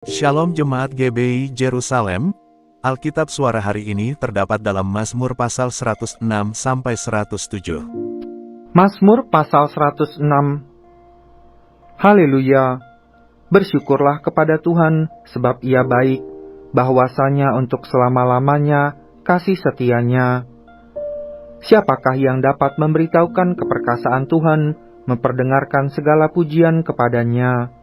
Shalom Jemaat GBI Jerusalem, Alkitab suara hari ini terdapat dalam Mazmur pasal 106-107. Mazmur pasal 106. Haleluya. Bersyukurlah kepada Tuhan, sebab Ia baik, bahwasanya untuk selama-lamanya kasih setianya. Siapakah yang dapat memberitahukan keperkasaan Tuhan, memperdengarkan segala pujian kepadanya?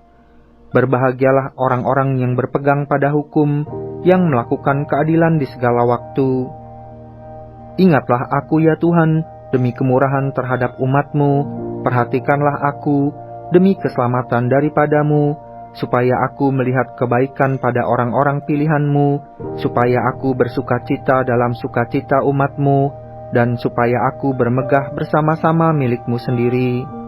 Berbahagialah orang-orang yang berpegang pada hukum, yang melakukan keadilan di segala waktu. Ingatlah aku ya Tuhan, demi kemurahan terhadap umat-Mu, perhatikanlah aku, demi keselamatan daripadamu, supaya aku melihat kebaikan pada orang-orang pilihan-Mu, supaya aku bersukacita dalam sukacita umat-Mu, dan supaya aku bermegah bersama-sama milik-Mu sendiri.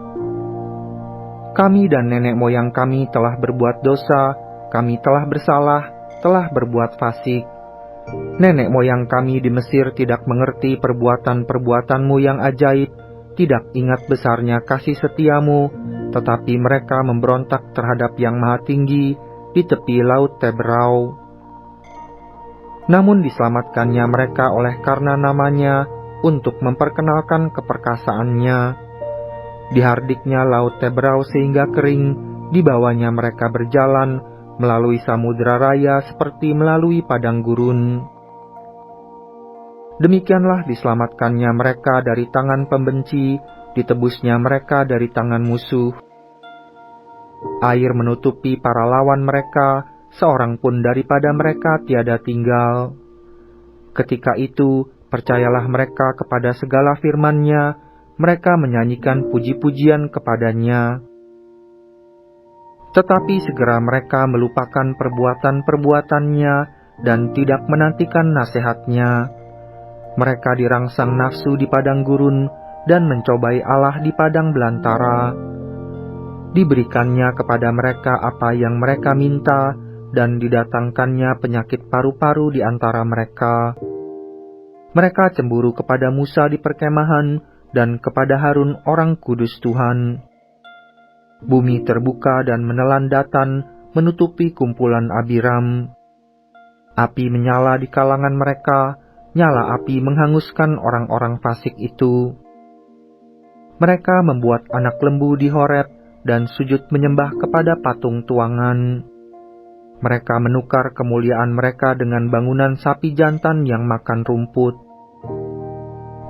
Kami dan nenek moyang kami telah berbuat dosa, kami telah bersalah, telah berbuat fasik. Nenek moyang kami di Mesir tidak mengerti perbuatan-perbuatan-Mu yang ajaib, tidak ingat besarnya kasih setia-Mu, tetapi mereka memberontak terhadap Yang Maha Tinggi di tepi laut Teberau. Namun diselamatkannya mereka oleh karena namanya, untuk memperkenalkan keperkasaannya. Dihardiknya laut Teberau sehingga kering, di bawahnya mereka berjalan, melalui samudera raya seperti melalui padang gurun. Demikianlah diselamatkannya mereka dari tangan pembenci, ditebusnya mereka dari tangan musuh. Air menutupi para lawan mereka, seorang pun daripada mereka tiada tinggal. Ketika itu, percayalah mereka kepada segala firman-Nya, mereka menyanyikan puji-pujian kepadanya. Tetapi segera mereka melupakan perbuatan-perbuatannya dan tidak menantikan nasihat-Nya. Mereka dirangsang nafsu di padang gurun dan mencobai Allah di padang belantara. Diberikannya kepada mereka apa yang mereka minta, dan didatangkannya penyakit paru-paru di antara mereka. Mereka cemburu kepada Musa di perkemahan, dan kepada Harun orang kudus Tuhan. Bumi terbuka dan menelan Datan, menutupi kumpulan Abiram. Api menyala di kalangan mereka, nyala api menghanguskan orang-orang fasik itu. Mereka membuat anak lembu di Horeb, dan sujud menyembah kepada patung tuangan. Mereka menukar kemuliaan mereka dengan bangunan sapi jantan yang makan rumput.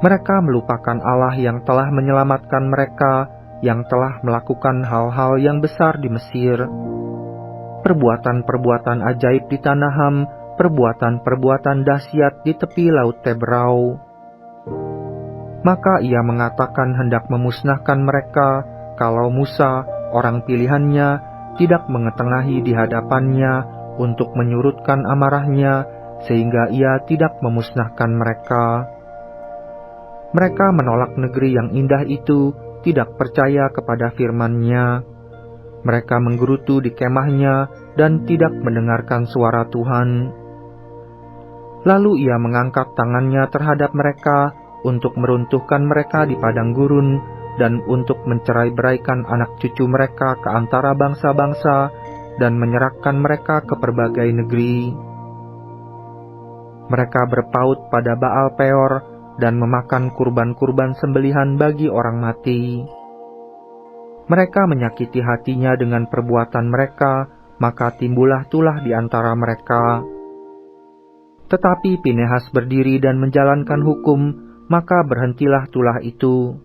Mereka melupakan Allah yang telah menyelamatkan mereka, yang telah melakukan hal-hal yang besar di Mesir. Perbuatan-perbuatan ajaib di tanah Ham, perbuatan-perbuatan dahsyat di tepi laut Teberau. Maka Ia mengatakan hendak memusnahkan mereka, kalau Musa, orang pilihannya, tidak mengetengahi di hadapannya untuk menyurutkan amarahnya, sehingga Ia tidak memusnahkan mereka. Mereka menolak negeri yang indah itu, tidak percaya kepada firman-Nya. Mereka menggerutu di kemahnya dan tidak mendengarkan suara Tuhan. Lalu Ia mengangkat tangannya terhadap mereka untuk meruntuhkan mereka di padang gurun dan untuk mencerai-beraikan anak cucu mereka ke antara bangsa-bangsa dan menyerahkan mereka ke berbagai negeri. Mereka berpaut pada Baal Peor dan memakan kurban-kurban sembelihan bagi orang mati. Mereka menyakiti hatinya dengan perbuatan mereka, maka timbullah tulah di antara mereka. Tetapi Pinehas berdiri dan menjalankan hukum, maka berhentilah tulah itu.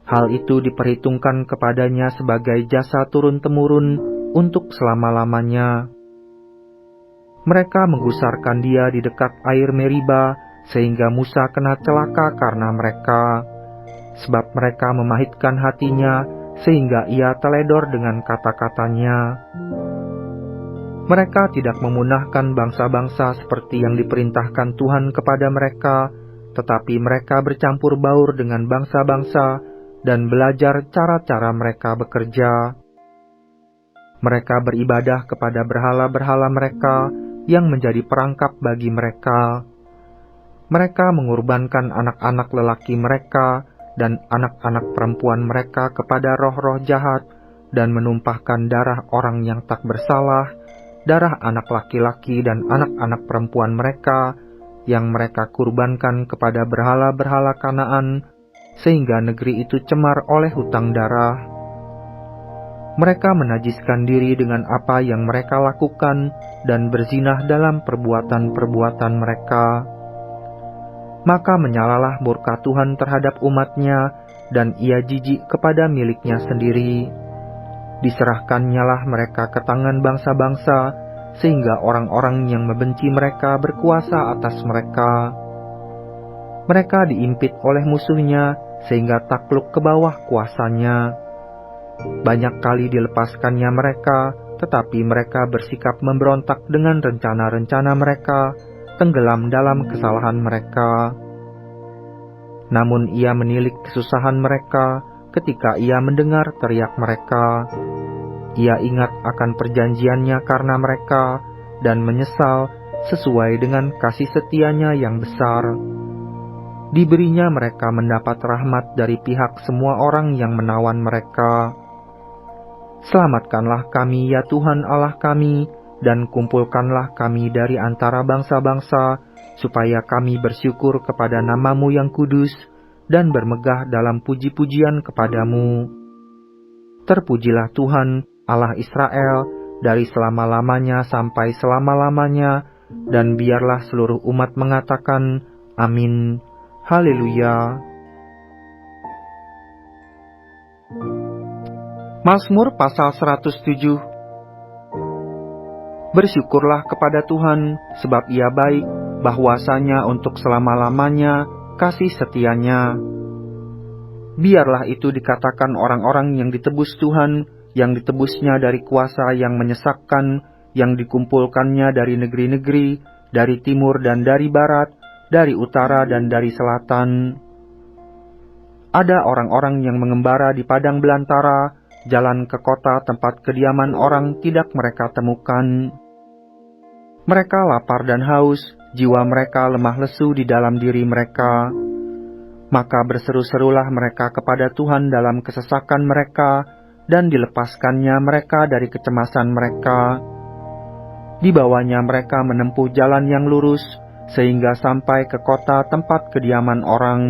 Hal itu diperhitungkan kepadanya sebagai jasa turun-temurun untuk selama-lamanya. Mereka menggusarkan dia di dekat air Meriba, sehingga Musa kena celaka karena mereka. Sebab mereka memahitkan hatinya, sehingga ia teledor dengan kata-katanya. Mereka tidak memunahkan bangsa-bangsa seperti yang diperintahkan Tuhan kepada mereka, tetapi mereka bercampur baur dengan bangsa-bangsa dan belajar cara-cara mereka bekerja. Mereka beribadah kepada berhala-berhala mereka yang menjadi perangkap bagi mereka. Mereka mengorbankan anak-anak lelaki mereka dan anak-anak perempuan mereka kepada roh-roh jahat dan menumpahkan darah orang yang tak bersalah darah anak laki-laki dan anak-anak perempuan mereka yang mereka kurbankan kepada berhala-berhala Kanaan, sehingga negeri itu cemar oleh hutang darah. Mereka menajiskan diri dengan apa yang mereka lakukan dan berzinah dalam perbuatan-perbuatan mereka. Maka menyalalah murka Tuhan terhadap umatnya, dan ia jijik kepada miliknya sendiri. Diserahkannyalah mereka ke tangan bangsa-bangsa, sehingga orang-orang yang membenci mereka berkuasa atas mereka. Mereka diimpit oleh musuhnya, sehingga takluk ke bawah kuasanya. Banyak kali dilepaskannya mereka, tetapi mereka bersikap memberontak dengan rencana-rencana mereka, tenggelam dalam kesalahan mereka. Namun ia menilik kesusahan mereka ketika ia mendengar teriak mereka. Ia ingat akan perjanjiannya karena mereka, dan menyesal sesuai dengan kasih setianya yang besar. Diberinya mereka mendapat rahmat dari pihak semua orang yang menawan mereka. Selamatkanlah kami ya Tuhan Allah kami, dan kumpulkanlah kami dari antara bangsa-bangsa, supaya kami bersyukur kepada nama-Mu yang kudus, dan bermegah dalam puji-pujian kepadamu. Terpujilah Tuhan, Allah Israel, dari selama-lamanya sampai selama-lamanya, dan biarlah seluruh umat mengatakan, Amin. Haleluya. Mazmur pasal 107. Bersyukurlah kepada Tuhan, sebab Ia baik, bahwasanya untuk selama-lamanya kasih setianya. Biarlah itu dikatakan orang-orang yang ditebus Tuhan, yang ditebusnya dari kuasa yang menyesakkan, yang dikumpulkannya dari negeri-negeri, dari timur dan dari barat, dari utara dan dari selatan. Ada orang-orang yang mengembara di padang belantara, jalan ke kota tempat kediaman orang tidak mereka temukan. Mereka lapar dan haus, jiwa mereka lemah lesu di dalam diri mereka. Maka berseru-serulah mereka kepada Tuhan dalam kesesakan mereka, dan dilepaskannya mereka dari kecemasan mereka. Dibawanya mereka menempuh jalan yang lurus, sehingga sampai ke kota tempat kediaman orang.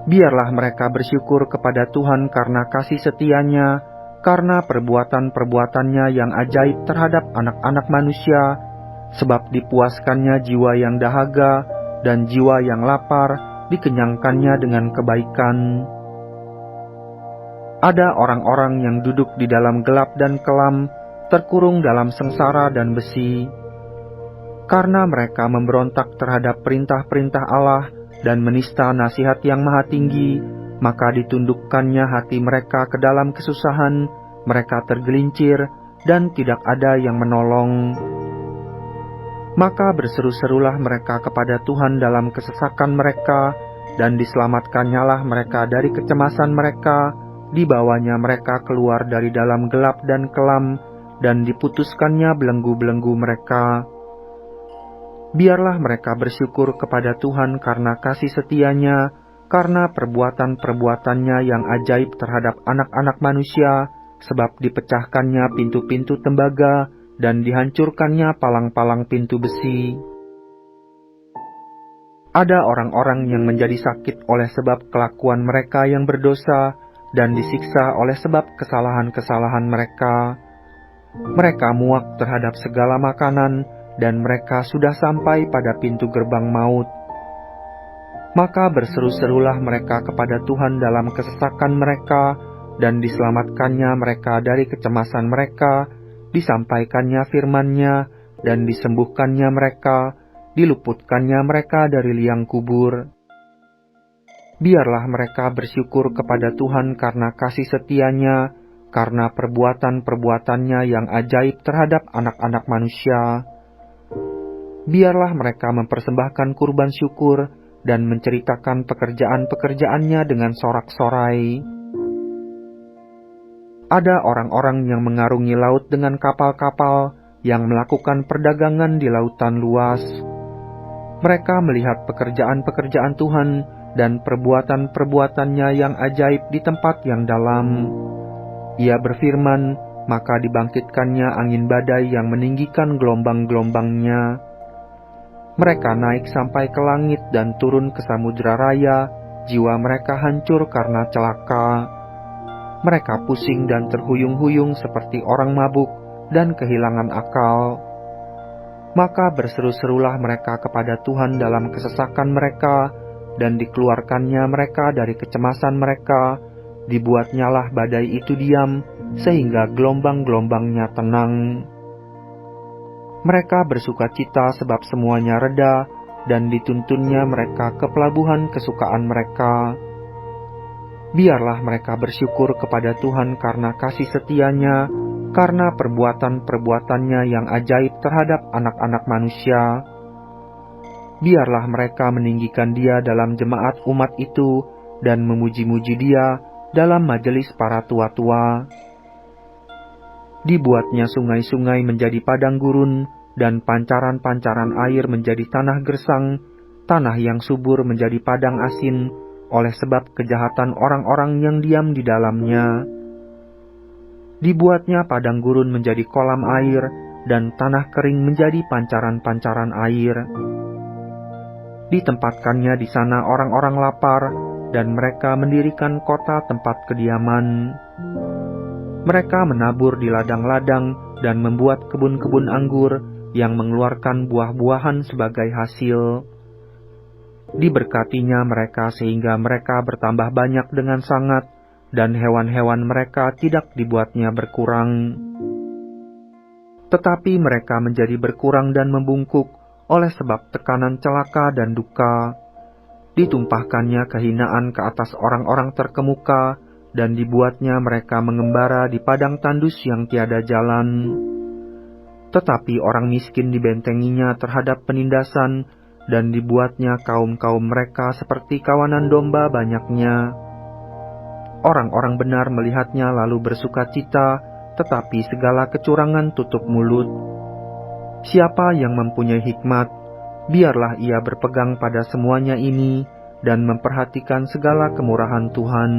Biarlah mereka bersyukur kepada Tuhan karena kasih setianya, karena perbuatan-perbuatannya yang ajaib terhadap anak-anak manusia, sebab dipuaskannya jiwa yang dahaga, dan jiwa yang lapar dikenyangkannya dengan kebaikan. Ada orang-orang yang duduk di dalam gelap dan kelam, terkurung dalam sengsara dan besi. Karena mereka memberontak terhadap perintah-perintah Allah dan menista nasihat yang maha tinggi, maka ditundukkannya hati mereka ke dalam kesusahan, mereka tergelincir, dan tidak ada yang menolong. Maka berseru-serulah mereka kepada Tuhan dalam kesesakan mereka, dan diselamatkannya mereka dari kecemasan mereka. Dibawanya mereka keluar dari dalam gelap dan kelam, dan diputuskannya belenggu-belenggu mereka. Biarlah mereka bersyukur kepada Tuhan karena kasih setianya, karena perbuatan-perbuatannya yang ajaib terhadap anak-anak manusia, sebab dipecahkannya pintu-pintu tembaga, dan dihancurkannya palang-palang pintu besi. Ada orang-orang yang menjadi sakit oleh sebab kelakuan mereka yang berdosa, dan disiksa oleh sebab kesalahan-kesalahan mereka. Mereka muak terhadap segala makanan, dan mereka sudah sampai pada pintu gerbang maut. Maka berseru-serulah mereka kepada Tuhan dalam kesesakan mereka, dan diselamatkannya mereka dari kecemasan mereka, disampaikannya firman-Nya, dan disembuhkannya mereka, diluputkannya mereka dari liang kubur. Biarlah mereka bersyukur kepada Tuhan karena kasih setianya, karena perbuatan-perbuatannya yang ajaib terhadap anak-anak manusia. Biarlah mereka mempersembahkan kurban syukur dan menceritakan pekerjaan-pekerjaannya dengan sorak-sorai. Ada orang-orang yang mengarungi laut dengan kapal-kapal, yang melakukan perdagangan di lautan luas. Mereka melihat pekerjaan-pekerjaan Tuhan dan perbuatan-perbuatannya yang ajaib di tempat yang dalam. Ia berfirman, maka dibangkitkannya angin badai yang meninggikan gelombang-gelombangnya. Mereka naik sampai ke langit dan turun ke samudera raya, jiwa mereka hancur karena celaka. Mereka pusing dan terhuyung-huyung seperti orang mabuk dan kehilangan akal. Maka berseru-serulah mereka kepada Tuhan dalam kesesakan mereka, dan dikeluarkannya mereka dari kecemasan mereka. Dibuatnyalah badai itu diam, sehingga gelombang-gelombangnya tenang. Mereka bersukacita sebab semuanya reda, dan dituntunnya mereka ke pelabuhan kesukaan mereka. Biarlah mereka bersyukur kepada Tuhan karena kasih setianya, karena perbuatan-perbuatannya yang ajaib terhadap anak-anak manusia. Biarlah mereka meninggikan Dia dalam jemaat umat itu, dan memuji-muji Dia dalam majelis para tua-tua. Dibuatnya sungai-sungai menjadi padang gurun, dan pancaran-pancaran air menjadi tanah gersang, tanah yang subur menjadi padang asin, oleh sebab kejahatan orang-orang yang diam di dalamnya. Dibuatnya padang gurun menjadi kolam air, dan tanah kering menjadi pancaran-pancaran air. Ditempatkannya di sana orang-orang lapar, dan mereka mendirikan kota tempat kediaman. Mereka menabur di ladang-ladang dan membuat kebun-kebun anggur yang mengeluarkan buah-buahan sebagai hasil. Diberkatinya mereka sehingga mereka bertambah banyak dengan sangat, dan hewan-hewan mereka tidak dibuatnya berkurang. Tetapi mereka menjadi berkurang dan membungkuk oleh sebab tekanan celaka dan duka. Ditumpahkannya kehinaan ke atas orang-orang terkemuka, dan dibuatnya mereka mengembara di padang tandus yang tiada jalan. Tetapi orang miskin dibentenginya terhadap penindasan, dan dibuatnya kaum-kaum mereka seperti kawanan domba banyaknya. Orang-orang benar melihatnya lalu bersukacita, tetapi segala kecurangan tutup mulut. Siapa yang mempunyai hikmat, biarlah ia berpegang pada semuanya ini, dan memperhatikan segala kemurahan Tuhan.